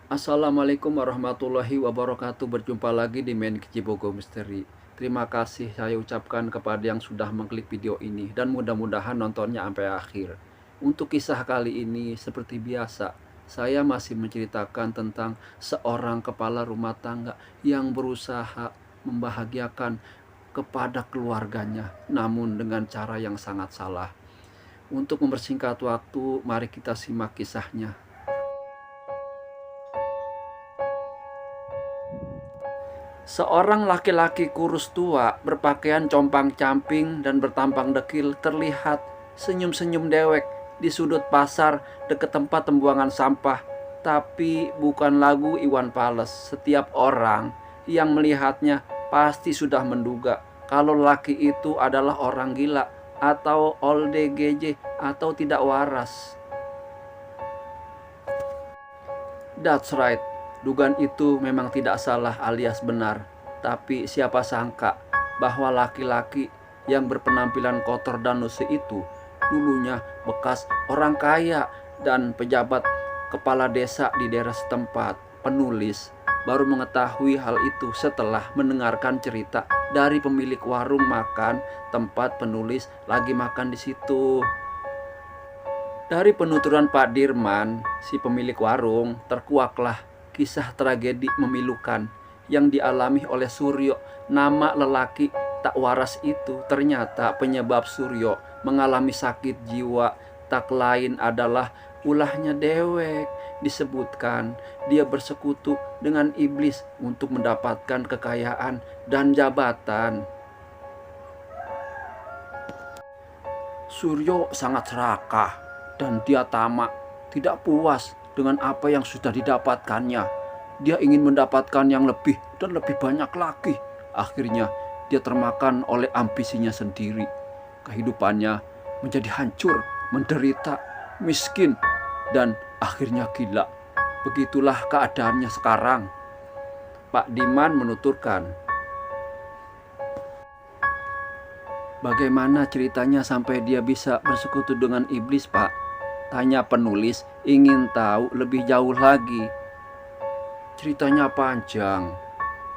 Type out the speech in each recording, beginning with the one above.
Assalamualaikum warahmatullahi wabarakatuh. Berjumpa lagi di Main Kicibogo Misteri. Terima kasih saya ucapkan kepada yang sudah mengklik video ini dan mudah-mudahan nontonnya sampai akhir. Untuk kisah kali ini seperti biasa, saya masih menceritakan tentang seorang kepala rumah tangga yang berusaha membahagiakan kepada keluarganya, namun dengan cara yang sangat salah. Untuk mempersingkat waktu, mari kita simak kisahnya. Seorang laki-laki kurus tua berpakaian compang-camping dan bertampang dekil terlihat senyum-senyum dewek di sudut pasar dekat tempat pembuangan sampah. Tapi bukan lagu Iwan Fals. Setiap orang yang melihatnya pasti sudah menduga kalau laki itu adalah orang gila atau ODGJ atau tidak waras. That's right, dugaan itu memang tidak salah alias benar. Tapi siapa sangka bahwa laki-laki yang berpenampilan kotor dan lusuh itu dulunya bekas orang kaya dan pejabat kepala desa di daerah setempat. Penulis baru mengetahui hal itu setelah mendengarkan cerita dari pemilik warung makan tempat penulis lagi makan di situ. Dari penuturan Pak Dirman, si pemilik warung, terkuaklah kisah tragedi memilukan yang dialami oleh Suryo. Nama lelaki tak waras itu ternyata penyebab Suryo mengalami sakit jiwa tak lain adalah ulahnya dewek. Disebutkan dia bersekutu dengan iblis untuk mendapatkan kekayaan dan jabatan. Suryo sangat serakah dan dia tamak, tidak puas dengan apa yang sudah didapatkannya. Dia ingin mendapatkan yang lebih dan lebih banyak lagi. Akhirnya dia termakan oleh ambisinya sendiri. Kehidupannya menjadi hancur, menderita, miskin, dan akhirnya gila. Begitulah keadaannya sekarang. Pak Diman menuturkan, bagaimana ceritanya sampai dia bisa bersekutu dengan iblis, Pak? Tanya penulis, ingin tahu lebih jauh lagi. Ceritanya panjang,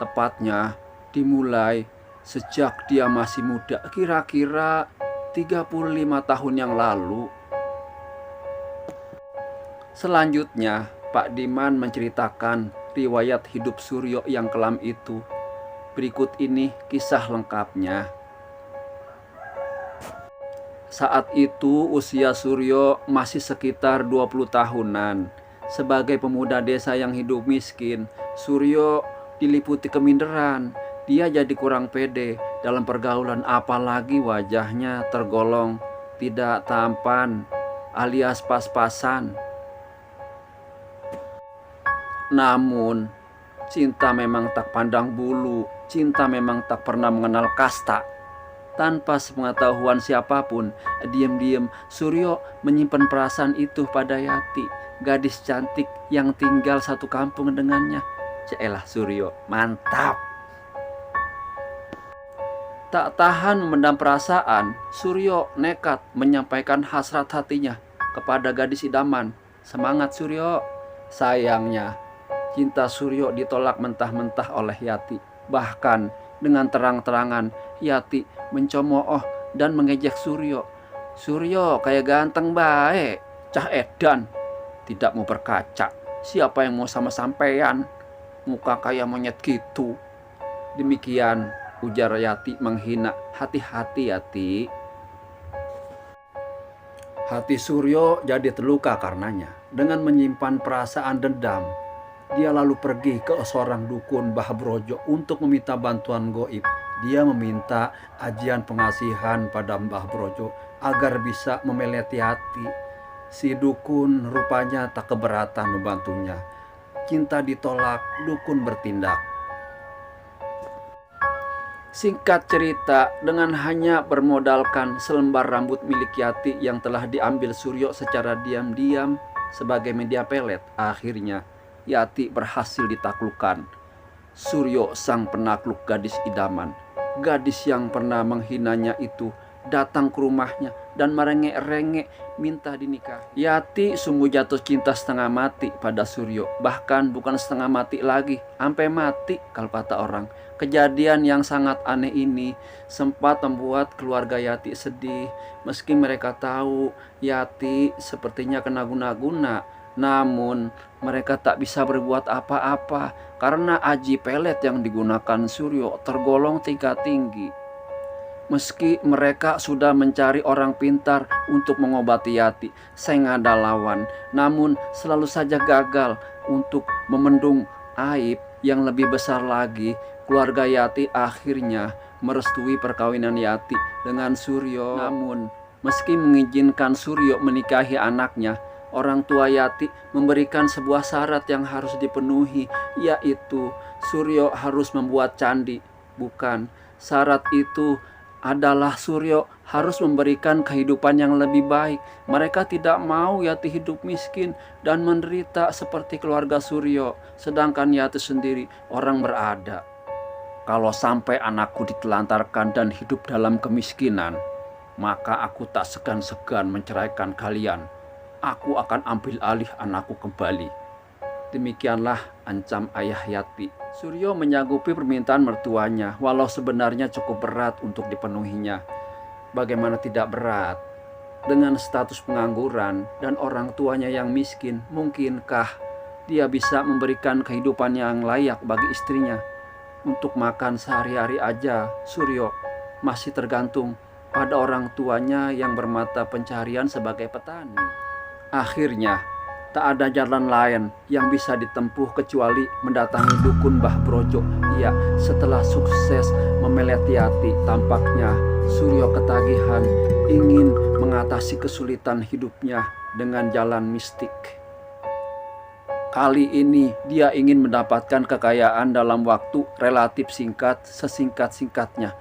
tepatnya dimulai sejak dia masih muda, kira-kira 35 tahun yang lalu. Selanjutnya, Pak Diman menceritakan riwayat hidup Suryo yang kelam itu. Berikut ini kisah lengkapnya. Saat itu usia Suryo masih sekitar 20 tahunan. Sebagai pemuda desa yang hidup miskin, Suryo diliputi keminderan. Dia jadi kurang pede dalam pergaulan, apalagi wajahnya tergolong tidak tampan alias pas-pasan. Namun, cinta memang tak pandang bulu, cinta memang tak pernah mengenal kasta. Tanpa sepengetahuan siapapun, diam-diam Suryo menyimpan perasaan itu pada Yati, gadis cantik yang tinggal satu kampung dengannya. Ceelah Suryo, mantap. Tak tahan memendam perasaan, Suryo nekat menyampaikan hasrat hatinya kepada gadis idaman. Semangat Suryo. Sayangnya, cinta Suryo ditolak mentah-mentah oleh Yati. Bahkan dengan terang-terangan Yati mencemooh dan mengejek Suryo. Suryo kayak ganteng baik, cah edan, tidak mau berkaca. Siapa yang mau sama sampean? Muka kayak monyet gitu. Demikian ujar Yati menghina. Hati-hati Yati. Hati Suryo jadi terluka karenanya. Dengan menyimpan perasaan dendam, dia lalu pergi ke seorang dukun Mbah Brojo untuk meminta bantuan goib. Dia meminta ajian pengasihan pada Mbah Brojo agar bisa memeleti hati. Si dukun rupanya tak keberatan membantunya. Cinta ditolak, dukun bertindak. Singkat cerita, dengan hanya bermodalkan selembar rambut milik Yati yang telah diambil Suryo secara diam-diam sebagai media pelet, akhirnya Yati berhasil ditaklukkan. Suryo sang penakluk gadis idaman. Gadis yang pernah menghinanya itu datang ke rumahnya dan merengek-rengek minta dinikah. Yati sungguh jatuh cinta setengah mati pada Suryo, bahkan bukan setengah mati lagi, sampai mati kalau kata orang. Kejadian yang sangat aneh ini sempat membuat keluarga Yati sedih, meski mereka tahu Yati sepertinya kena guna-guna. Namun mereka tak bisa berbuat apa-apa karena aji pelet yang digunakan Suryo tergolong tingkat tinggi. Meski mereka sudah mencari orang pintar untuk mengobati Yati, Sengada lawan, namun selalu saja gagal. Untuk memendung aib yang lebih besar lagi, keluarga Yati akhirnya merestui perkawinan Yati dengan Suryo. Namun, meski mengizinkan Suryo menikahi anaknya, orang tua Yati memberikan sebuah syarat yang harus dipenuhi, yaitu Suryo harus membuat candi. Bukan, syarat itu adalah Suryo harus memberikan kehidupan yang lebih baik. Mereka tidak mau Yati hidup miskin dan menderita seperti keluarga Suryo, sedangkan Yati sendiri orang berada. Kalau sampai anakku ditelantarkan dan hidup dalam kemiskinan, maka aku tak segan-segan menceraikan kalian. Aku akan ambil alih anakku kembali. Demikianlah ancam ayah Yati. Suryo menyanggupi permintaan mertuanya, walau sebenarnya cukup berat untuk dipenuhinya. Bagaimana tidak berat? Dengan status pengangguran dan orang tuanya yang miskin, mungkinkah dia bisa memberikan kehidupan yang layak bagi istrinya? Untuk makan sehari-hari aja, Suryo masih tergantung pada orang tuanya yang bermata pencaharian sebagai petani. Akhirnya, tak ada jalan lain yang bisa ditempuh kecuali mendatangi dukun Mbah Brojo. Ya, setelah sukses memelet Yati, tampaknya Suryo ketagihan ingin mengatasi kesulitan hidupnya dengan jalan mistik. Kali ini dia ingin mendapatkan kekayaan dalam waktu relatif singkat, sesingkat-singkatnya.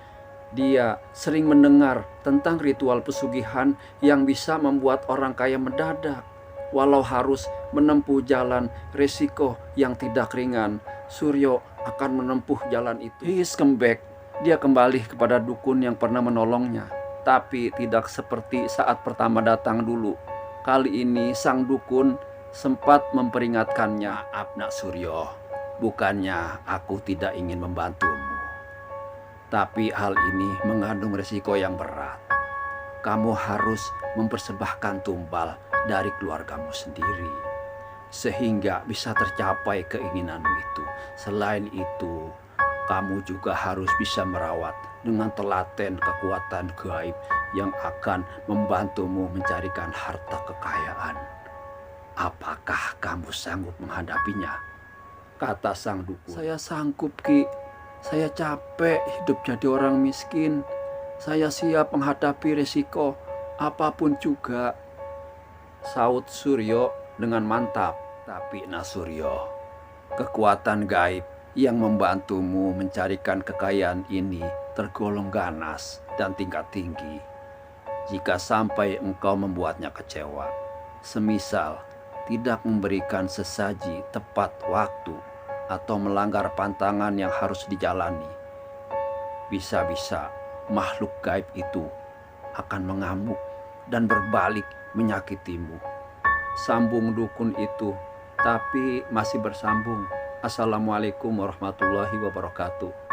Dia sering mendengar tentang ritual pesugihan yang bisa membuat orang kaya mendadak. Walau harus menempuh jalan resiko yang tidak ringan, Suryo akan menempuh jalan itu. He is come back. Dia kembali kepada dukun yang pernah menolongnya, tapi tidak seperti saat pertama datang dulu. Kali ini sang dukun sempat memperingatkannya. Maaf nak Suryo, bukannya aku tidak ingin membantumu, tapi hal ini mengandung risiko yang berat. Kamu harus mempersembahkan tumbal dari keluargamu sendiri, sehingga bisa tercapai keinginanmu itu. Selain itu, kamu juga harus bisa merawat dengan telaten kekuatan gaib yang akan membantumu mencarikan harta kekayaan. Apakah kamu sanggup menghadapinya? Kata sang dukun. Saya sanggup, Ki. Saya capek hidup jadi orang miskin. Saya siap menghadapi risiko apapun juga, saut Suryo dengan mantap. Tapi nah Suryo, kekuatan gaib yang membantumu mencarikan kekayaan ini tergolong ganas dan tingkat tinggi. Jika sampai engkau membuatnya kecewa, semisal tidak memberikan sesaji tepat waktu atau melanggar pantangan yang harus dijalani, bisa-bisa makhluk gaib itu akan mengamuk dan berbalik menyakitimu. Sambung dukun itu, tapi masih bersambung. Assalamualaikum warahmatullahi wabarakatuh.